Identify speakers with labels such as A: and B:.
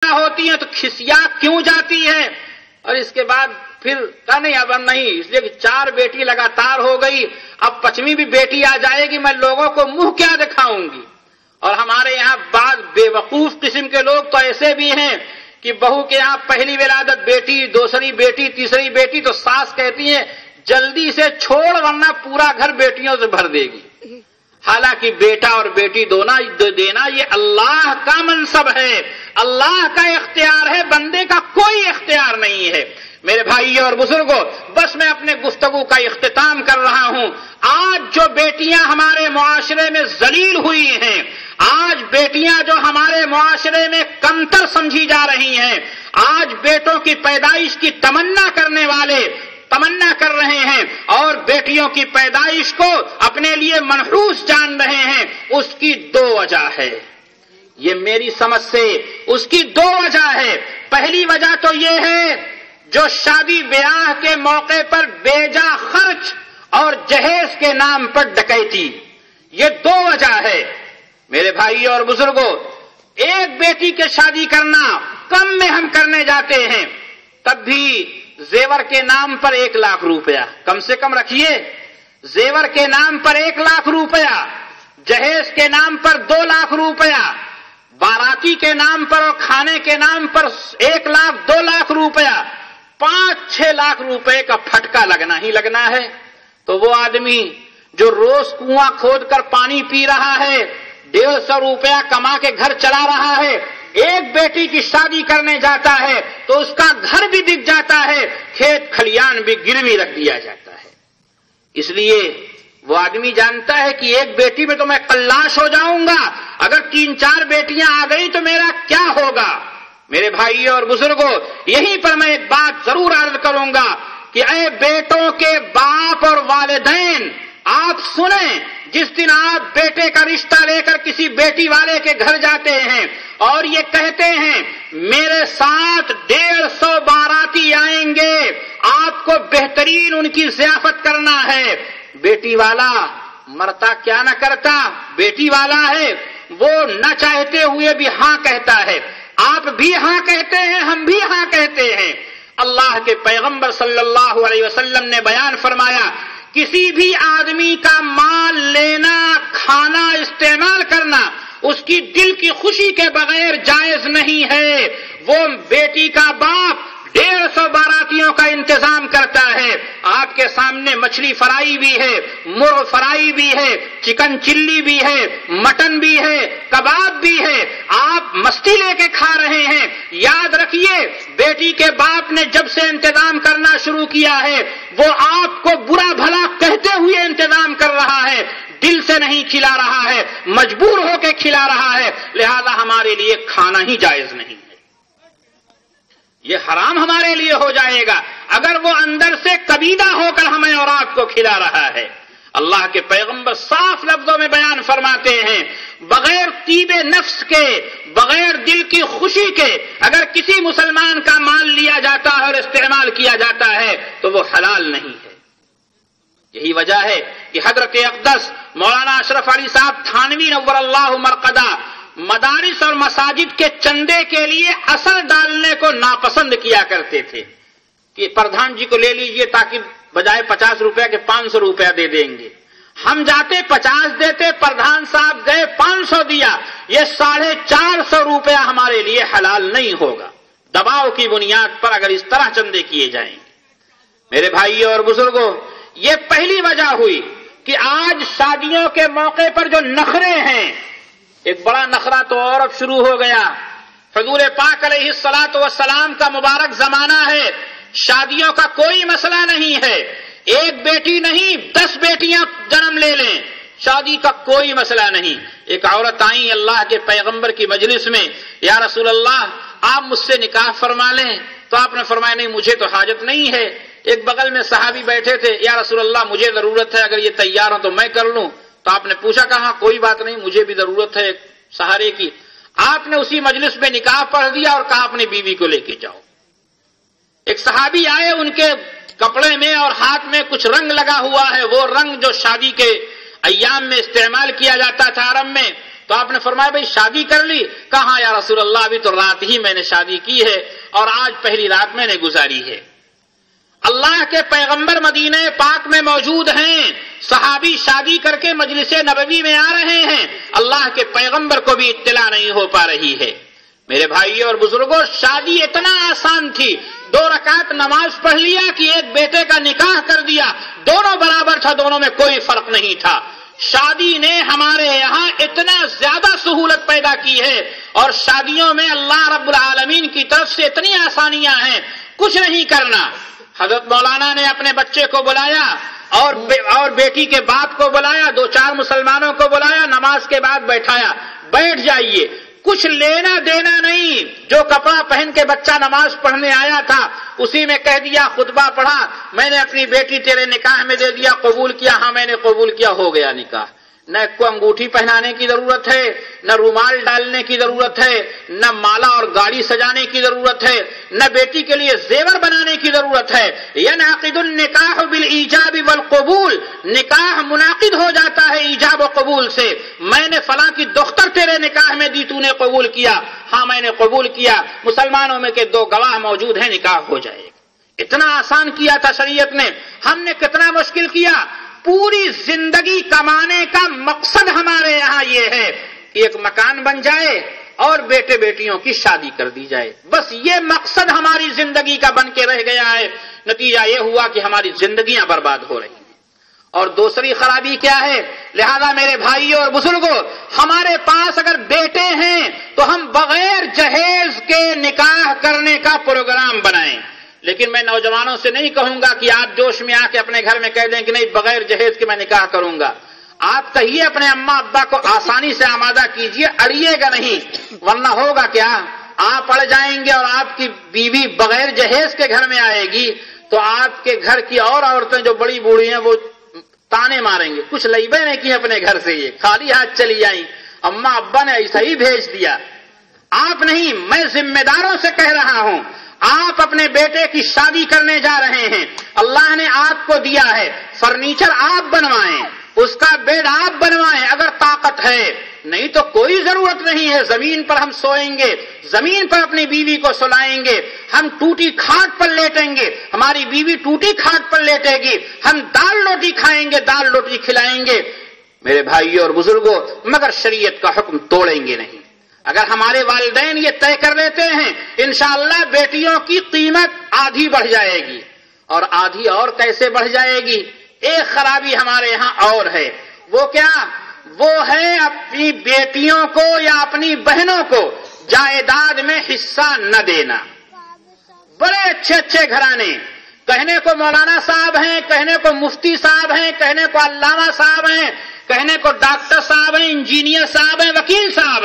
A: ہوتی ہیں تو کھسیا کیوں جاتی ہے؟ اور اس کے بعد پھر کہا نہیں اب نہیں، اس لیے کہ 4 بیٹی لگاتار ہو گئی، اب 5ویں بھی بیٹی آ جائے گی، میں لوگوں کو منہ کیا دکھاؤں گی۔ اور ہمارے یہاں بعض بے وقوف قسم کے لوگ تو ایسے بھی ہیں کہ بہو کے یہاں پہلی ولادت بیٹی، دوسری بیٹی، تیسری بیٹی، تو ساس کہتی ہیں جلدی سے چھوڑ ورنہ پورا گھر بیٹیوں سے بھر دے گی۔ حالانکہ بیٹا اور بیٹی دونوں دینا یہ اللہ کا منصب ہے، اللہ کا اختیار ہے، بندے کا کوئی اختیار نہیں ہے۔ میرے بھائیوں اور بزرگوں، بس میں اپنے گفتگو کا اختتام کر رہا ہوں۔ آج جو بیٹیاں ہمارے معاشرے میں ذلیل ہوئی ہیں، آج بیٹیاں جو ہمارے معاشرے میں کمتر سمجھی جا رہی ہیں، آج بیٹوں کی پیدائش کی تمنا کرنے والے تمنا کر رہے ہیں اور بیٹیوں کی پیدائش کو اپنے لیے منحوس جان رہے ہیں، اس کی 2 وجہ ہے۔ یہ میری سمجھ سے اس کی 2 وجہ ہے۔ پہلی وجہ تو یہ ہے جو شادی بیاہ کے موقع پر بیجا خرچ اور جہیز کے نام پر ڈکیتی، یہ 2 وجہ ہے۔ میرے بھائیوں اور بزرگوں، ایک بیٹی کے شادی کرنا کم میں ہم کرنے جاتے ہیں، تب بھی زیور کے نام پر 1 لاکھ روپیہ کم سے کم رکھیے، زیور کے نام پر 1 لاکھ روپیہ، جہیز کے نام پر 2 لاکھ روپیہ، باراتی کے نام پر اور کھانے کے نام پر 1 لاکھ 2 لاکھ روپیہ، 5-6 لاکھ روپے کا پھٹکا لگنا ہی لگنا ہے۔ تو وہ آدمی جو روز کنواں کھود کر پانی پی رہا ہے، 150 روپیہ کما کے گھر چلا رہا ہے، ایک بیٹی کی شادی کرنے جاتا ہے تو اس کا گھر بھی بک جاتا ہے، کھیت کھلیان بھی گروی رکھ دیا جاتا ہے۔ اس لیے وہ آدمی جانتا ہے کہ ایک بیٹی میں تو میں قلاش ہو جاؤں گا، اگر 3-4 بیٹیاں آ گئی تو میرا کیا ہوگا؟ میرے بھائیوں اور بزرگوں، یہیں پر میں ایک بات ضرور عرض کروں گا کہ اے بیٹوں کے باپ اور والدین، آپ سنیں، جس دن آپ بیٹے کا رشتہ لے کر کسی بیٹی والے کے گھر جاتے ہیں اور یہ کہتے ہیں میرے ساتھ 150 باراتی آئیں گے، آپ کو بہترین ان کی ضیافت کرنا ہے، بیٹی والا مرتا کیا نہ کرتا، بیٹی والا ہے وہ نہ چاہتے ہوئے بھی ہاں کہتا ہے، آپ بھی ہاں کہتے ہیں، ہم بھی ہاں کہتے ہیں۔ اللہ کے پیغمبر صلی اللہ علیہ وسلم نے بیان فرمایا کسی بھی آدمی کا مال لینا، کھانا، استعمال کرنا اس کی دل کی خوشی کے بغیر جائز نہیں ہے۔ وہ بیٹی کا باپ 150 باراتیوں کا انتظام کرتا ہے، آپ کے سامنے مچھلی فرائی بھی ہے، مرغ فرائی بھی ہے، چکن چلی بھی ہے، مٹن بھی ہے، کباب بھی ہے، آپ مستی لے کے کھا رہے ہیں۔ یاد رکھیے بیٹی کے باپ نے جب سے انتظام کرنا شروع کیا ہے وہ آپ کو برا بھلا کہتے ہوئے انتظام کر رہا ہے، دل سے نہیں کھلا رہا ہے، مجبور ہو کے کھلا رہا ہے، لہذا ہمارے لیے کھانا ہی جائز نہیں ہے، یہ حرام ہمارے لیے ہو جائے گا اگر وہ اندر سے کبیدہ ہو کر ہمیں اور آپ کو کھلا رہا ہے۔ اللہ کے پیغمبر صاف لفظوں میں بیان فرماتے ہیں بغیر طیب نفس کے، بغیر دل کی خوشی کے اگر کسی مسلمان کا مال لیا جاتا ہے اور استعمال کیا جاتا ہے تو وہ حلال نہیں ہے۔ یہی وجہ ہے کہ حضرت اقدس مولانا اشرف علی صاحب تھانوی نور اللہ مرقدہ مدارس اور مساجد کے چندے کے لیے اثر ڈالنے کو ناپسند کیا کرتے تھے کہ پردھان جی کو لے لیجئے تاکہ بجائے 50 روپے کے 500 روپیہ دے دیں گے، ہم جاتے 50 دیتے، پردھان صاحب گئے 500 دیا، یہ 450 روپیہ ہمارے لیے حلال نہیں ہوگا، دباؤ کی بنیاد پر اگر اس طرح چندے کیے جائیں گے۔ میرے بھائیوں اور بزرگوں، یہ پہلی وجہ ہوئی کہ آج شادیوں کے موقع پر جو نخرے ہیں، ایک بڑا نخرہ تو اور اب شروع ہو گیا۔ حضور پاک علیہ الصلاۃ والسلام کا مبارک زمانہ ہے، شادیوں کا کوئی مسئلہ نہیں ہے، ایک بیٹی نہیں 10 بیٹیاں جنم لے لیں، شادی کا کوئی مسئلہ نہیں۔ ایک عورت آئی اللہ کے پیغمبر کی مجلس میں، یا رسول اللہ آپ مجھ سے نکاح فرما لیں، تو آپ نے فرمایا نہیں مجھے تو حاجت نہیں ہے۔ ایک بغل میں صحابی بیٹھے تھے، یا رسول اللہ مجھے ضرورت ہے، اگر یہ تیار ہو تو میں کر لوں، تو آپ نے پوچھا کہا کوئی بات نہیں مجھے بھی ضرورت ہے سہارے کی۔ آپ نے اسی مجلس میں نکاح پڑھ دیا اور کہا اپنی بیوی کو لے کے جاؤ۔ ایک صحابی آئے، ان کے کپڑے میں اور ہاتھ میں کچھ رنگ لگا ہوا ہے، وہ رنگ جو شادی کے ایام میں استعمال کیا جاتا تھا عرب میں، تو آپ نے فرمایا بھائی شادی کر لی؟ کہا یا رسول اللہ ابھی تو رات ہی میں نے شادی کی ہے اور آج پہلی رات میں نے گزاری ہے۔ اللہ کے پیغمبر مدینہ پاک میں موجود ہیں، صحابی شادی کر کے مجلس نبوی میں آ رہے ہیں، اللہ کے پیغمبر کو بھی اطلاع نہیں ہو پا رہی ہے۔ میرے بھائیوں اور بزرگوں، شادی اتنا آسان تھی، 2 رکعت نماز پڑھ لیا کہ ایک بیٹے کا نکاح کر دیا، دونوں برابر تھا، دونوں میں کوئی فرق نہیں تھا۔ شادی نے ہمارے یہاں اتنا زیادہ سہولت پیدا کی ہے، اور شادیوں میں اللہ رب العالمین کی طرف سے اتنی آسانیاں ہیں، کچھ نہیں کرنا۔ حضرت مولانا نے اپنے بچے کو بلایا اور بیٹی کے باپ کو بلایا، 2-4 مسلمانوں کو بلایا، نماز کے بعد بیٹھایا، بیٹھ جائیے، کچھ لینا دینا نہیں۔ جو کپڑا پہن کے بچہ نماز پڑھنے آیا تھا اسی میں کہہ دیا، خطبہ پڑھا، میں نے اپنی بیٹی تیرے نکاح میں دے دیا، قبول کیا؟ ہاں میں نے قبول کیا، ہو گیا نکاح۔ نہ کو انگوٹھی پہنانے کی ضرورت ہے، نہ رومال ڈالنے کی ضرورت ہے، نہ مالا اور گاڑی سجانے کی ضرورت ہے، نہ بیٹی کے لیے زیور بنانے کی ضرورت ہے۔ ینعقد النکاح بالایجاب والقبول، نکاح منعقد ہو جاتا ہے ایجاب و قبول سے۔ میں نے فلاں کی دختر تیرے نکاح میں دی، تو نے قبول کیا؟ ہاں میں نے قبول کیا، مسلمانوں میں کے 2 گواہ موجود ہیں، نکاح ہو جائے گا۔ اتنا آسان کیا تھا شریعت نے، ہم نے کتنا مشکل کیا۔ پوری زندگی کمانے کا مقصد ہمارے یہاں یہ ہے کہ ایک مکان بن جائے اور بیٹے بیٹیوں کی شادی کر دی جائے، بس یہ مقصد ہماری زندگی کا بن کے رہ گیا ہے۔ نتیجہ یہ ہوا کہ ہماری زندگیاں برباد ہو رہی ہیں۔ اور دوسری خرابی کیا ہے؟ لہذا میرے بھائیوں اور بزرگوں، ہمارے پاس اگر بیٹے ہیں تو ہم بغیر جہیز کے نکاح کرنے کا پروگرام بنائیں۔ لیکن میں نوجوانوں سے نہیں کہوں گا کہ آپ جوش میں آ کے اپنے گھر میں کہہ دیں کہ نہیں بغیر جہیز کے میں نکاح کروں گا۔ آپ کہیے اپنے اماں ابا کو آسانی سے آمادہ کیجئے، اڑیے گا نہیں، ورنہ ہوگا کیا؟ آپ اڑ جائیں گے اور آپ کی بیوی بغیر جہیز کے گھر میں آئے گی تو آپ کے گھر کی اور عورتیں جو بڑی بوڑھی ہیں وہ تانے ماریں گے، کچھ لئیبے نہیں کی اپنے گھر سے، یہ خالی ہاتھ چلی آئیں، اماں ابا نے ایسا ہی بھیج دیا۔ آپ نہیں، میں ذمہ داروں سے کہہ رہا ہوں، آپ اپنے بیٹے کی شادی کرنے جا رہے ہیں، اللہ نے آپ کو دیا ہے، فرنیچر آپ بنوائیں، اس کا بیڈ آپ بنوائیں اگر طاقت ہے، نہیں تو کوئی ضرورت نہیں ہے۔ زمین پر ہم سوئیں گے، زمین پر اپنی بیوی کو سلائیں گے، ہم ٹوٹی کھاٹ پر لیٹیں گے، ہماری بیوی ٹوٹی کھاٹ پر لیٹے گی، ہم دال روٹی کھائیں گے، دال روٹی کھلائیں گے میرے بھائیوں اور بزرگوں، مگر شریعت کا حکم توڑیں گے نہیں۔ اگر ہمارے والدین یہ طے کر لیتے ہیں انشاءاللہ بیٹیوں کی قیمت آدھی بڑھ جائے گی، اور آدھی اور کیسے بڑھ جائے گی؟ ایک خرابی ہمارے یہاں اور ہے، وہ کیا؟ وہ ہے اپنی بیٹیوں کو یا اپنی بہنوں کو جائیداد میں حصہ نہ دینا۔ بڑے اچھے اچھے گھرانے، کہنے کو مولانا صاحب ہیں، کہنے کو مفتی صاحب ہیں، کہنے کو علامہ صاحب ہیں، کہنے کو ڈاکٹر صاحب ہیں، انجینئر صاحب ہیں، وکیل صاحب